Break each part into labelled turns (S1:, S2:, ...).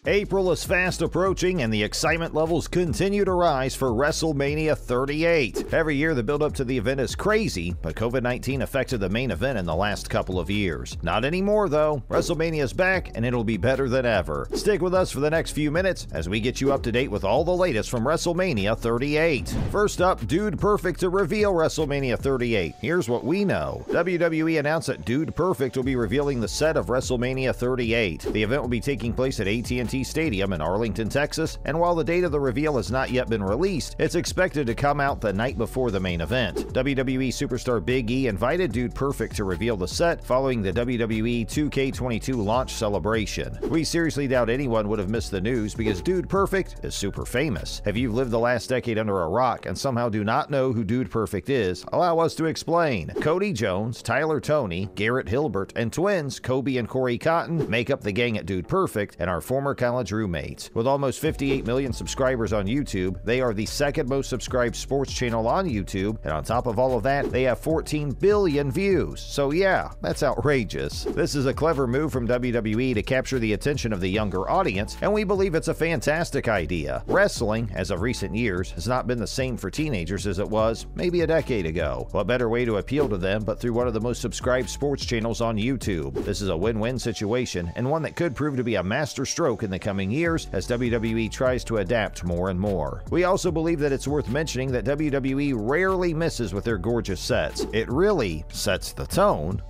S1: April is fast approaching and the excitement levels continue to rise for Wrestlemania 38. Every year the build-up to the event is crazy, but COVID-19 affected the main event in the last couple of years. Not anymore though. WrestleMania is back and it'll be better than ever. Stick with us for the next few minutes as we get you up to date with all the latest from Wrestlemania 38. First up, Dude Perfect to reveal Wrestlemania 38. Here's what we know. WWE announced that Dude Perfect will be revealing the set of Wrestlemania 38. The event will be taking place at AT&T Stadium in Arlington, Texas, and while the date of the reveal has not yet been released, it's expected to come out the night before the main event. WWE superstar Big E invited Dude Perfect to reveal the set following the WWE 2K22 launch celebration. We seriously doubt anyone would have missed the news because Dude Perfect is super famous. If you've lived the last decade under a rock and somehow do not know who Dude Perfect is, allow us to explain. Cody Jones, Tyler Toney, Garrett Hilbert, and twins Kobe and Corey Cotton make up the gang at Dude Perfect and are former college roommates. With almost 58 million subscribers on YouTube, they are the second most subscribed sports channel on YouTube, and on top of all of that, they have 14 billion views. So yeah, that's outrageous. This is a clever move from WWE to capture the attention of the younger audience, and we believe it's a fantastic idea. Wrestling, as of recent years, has not been the same for teenagers as it was maybe a decade ago. What better way to appeal to them but through one of the most subscribed sports channels on YouTube? This is a win-win situation, and one that could prove to be a master stroke in the coming years as WWE tries to adapt more and more. We also believe that it's worth mentioning that WWE rarely misses with their gorgeous sets. It really sets the tone,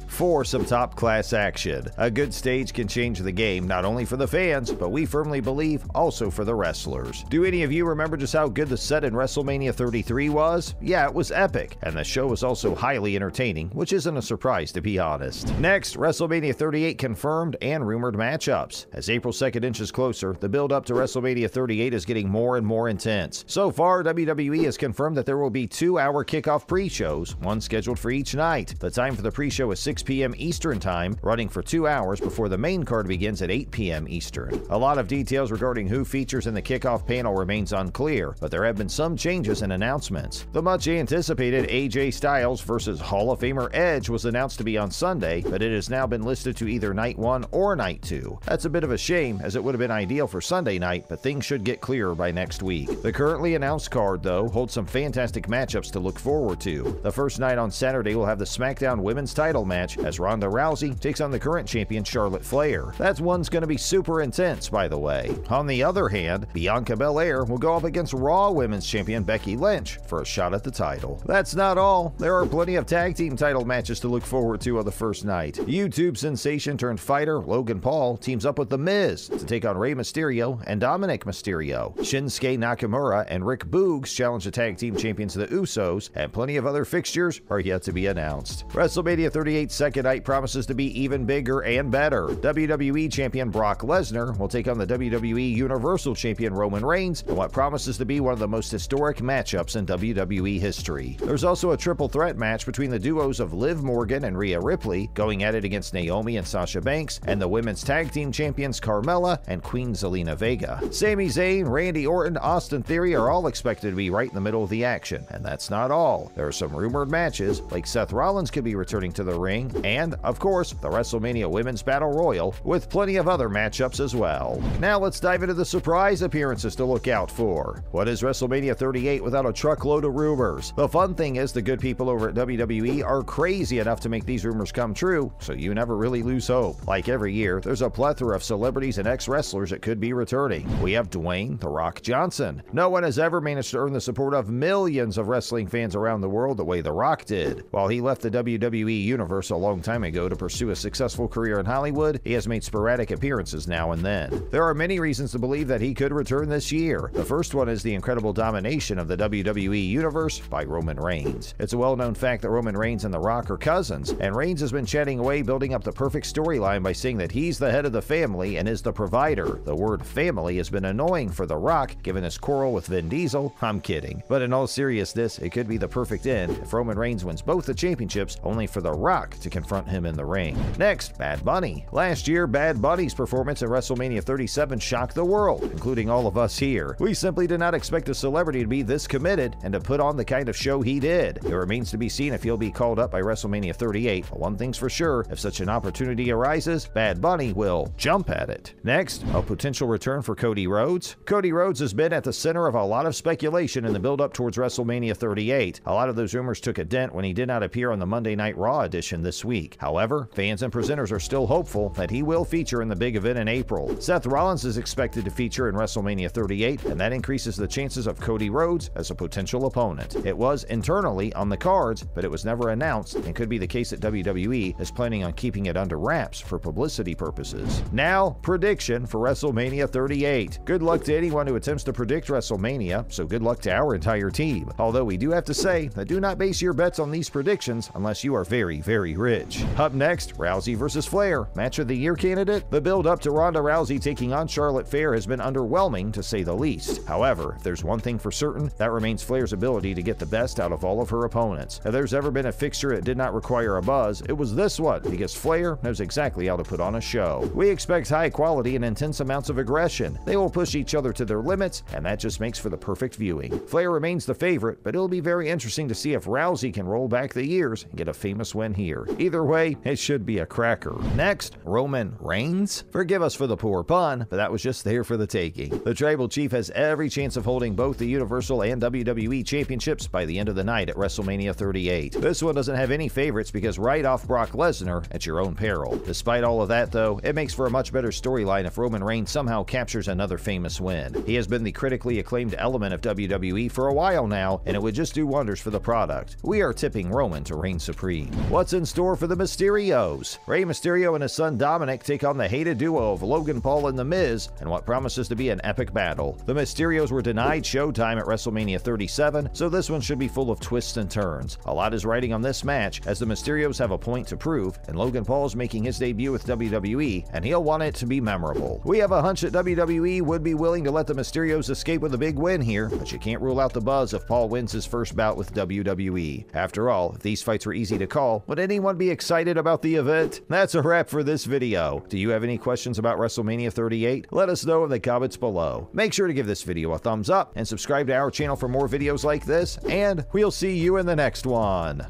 S1: for some top-class action. A good stage can change the game, not only for the fans, but we firmly believe also for the wrestlers. Do any of you remember just how good the set in WrestleMania 33 was? Yeah, it was epic, and the show was also highly entertaining, which isn't a surprise to be honest. Next, WrestleMania 38 confirmed and rumored matchups. As April 2nd inches closer, the build-up to WrestleMania 38 is getting more and more intense. So far, WWE has confirmed that there will be 2-hour kickoff pre-shows, one scheduled for each night. The time for the pre-show is 6 p.m. Eastern Time, running for 2 hours before the main card begins at 8 p.m. Eastern. A lot of details regarding who features in the kickoff panel remains unclear, but there have been some changes and announcements. The much-anticipated AJ Styles vs. Hall of Famer Edge was announced to be on Sunday, but it has now been listed to either Night 1 or Night 2. That's a bit of a shame, as it would have been ideal for Sunday night, but things should get clearer by next week. The currently announced card, though, holds some fantastic matchups to look forward to. The first night on Saturday will have the SmackDown Women's title match as Ronda Rousey takes on the current champion Charlotte Flair. That one's going to be super intense, by the way. On the other hand, Bianca Belair will go up against Raw Women's champion Becky Lynch for a shot at the title. That's not all. There are plenty of tag team title matches to look forward to on the first night. YouTube sensation turned fighter Logan Paul teams up with The Miz to take on Rey Mysterio and Dominic Mysterio. Shinsuke Nakamura and Rick Boogs challenge the tag team champions the Usos, and plenty of other fixtures are yet to be announced. WrestleMania 38's second night promises to be even bigger and better. WWE Champion Brock Lesnar will take on the WWE Universal Champion Roman Reigns in what promises to be one of the most historic matchups in WWE history. There's also a triple threat match between the duos of Liv Morgan and Rhea Ripley, going at it against Naomi and Sasha Banks, and the women's tag team champions Carmella and Queen Zelina Vega. Sami Zayn, Randy Orton, Austin Theory are all expected to be right in the middle of the action, and that's not all. There are some rumored matches, like Seth Rollins could be returning to the ring, and, of course, the WrestleMania Women's Battle Royal, with plenty of other matchups as well. Now let's dive into the surprise appearances to look out for. What is WrestleMania 38 without a truckload of rumors? The fun thing is the good people over at WWE are crazy enough to make these rumors come true, so you never really lose hope. Like every year, there's a plethora of celebrities and ex-wrestlers that could be returning. We have Dwayne "The Rock" Johnson. No one has ever managed to earn the support of millions of wrestling fans around the world the way The Rock did. While he left the WWE Universe a long time ago to pursue a successful career in Hollywood, he has made sporadic appearances now and then. There are many reasons to believe that he could return this year. The first one is the incredible domination of the WWE Universe by Roman Reigns. It's a well-known fact that Roman Reigns and The Rock are cousins, and Reigns has been chatting away building up the perfect storyline by saying that he's the head of the family and is the provider. The word family has been annoying for The Rock, given his quarrel with Vin Diesel. I'm kidding. But in all seriousness, it could be the perfect end if Roman Reigns wins both the championships, only for The Rock to confront him in the ring. Next, Bad Bunny. Last year, Bad Bunny's performance at WrestleMania 37 shocked the world, including all of us here. We simply did not expect a celebrity to be this committed and to put on the kind of show he did. It remains to be seen if he'll be called up by WrestleMania 38, but one thing's for sure, if such an opportunity arises, Bad Bunny will jump at it. Next, a potential return for Cody Rhodes. Cody Rhodes has been at the center of a lot of speculation in the build-up towards WrestleMania 38. A lot of those rumors took a dent when he did not appear on the Monday Night Raw edition this week. However, fans and presenters are still hopeful that he will feature in the big event in April. Seth Rollins is expected to feature in WrestleMania 38, and that increases the chances of Cody Rhodes as a potential opponent. It was internally on the cards, but it was never announced, and could be the case that WWE is planning on keeping it under wraps for publicity purposes. Now, prediction for WrestleMania 38. Good luck to anyone who attempts to predict WrestleMania, so good luck to our entire team. Although we do have to say that do not base your bets on these predictions unless you are very, very rich. Up next, Rousey vs. Flair, match of the year candidate. The build up to Ronda Rousey taking on Charlotte Flair has been underwhelming to say the least. However, if there's one thing for certain, that remains Flair's ability to get the best out of all of her opponents. If there's ever been a fixture that did not require a buzz, it was this one, because Flair knows exactly how to put on a show. We expect high quality and intense amounts of aggression. They will push each other to their limits, and that just makes for the perfect viewing. Flair remains the favorite, but it'll be very interesting to see if Rousey can roll back the years and get a famous win here. Either way, it should be a cracker. Next, Roman Reigns. Forgive us for the poor pun, but that was just there for the taking. The Tribal Chief has every chance of holding both the Universal and WWE Championships by the end of the night at WrestleMania 38. This one doesn't have any favorites because right off Brock Lesnar at your own peril. Despite all of that though, it makes for a much better storyline if Roman Reigns somehow captures another famous win. He has been the critically acclaimed element of WWE for a while now, and it would just do wonders for the product. We are tipping Roman to reign supreme. What's in store for the Mysterios? Rey Mysterio and his son Dominic take on the hated duo of Logan Paul and The Miz in what promises to be an epic battle. The Mysterios were denied showtime at WrestleMania 37, so this one should be full of twists and turns. A lot is riding on this match, as the Mysterios have a point to prove, and Logan Paul is making his debut with WWE, and he'll want it to be memorable. We have a hunch that WWE would be willing to let the Mysterios escape with a big win here, but you can't rule out the buzz if Paul wins his first bout with WWE. After all, if these fights were easy to call, would anyone be excited about the event? That's a wrap for this video. Do you have any questions about WrestleMania 38? Let us know in the comments below. Make sure to give this video a thumbs up and subscribe to our channel for more videos like this, and we'll see you in the next one.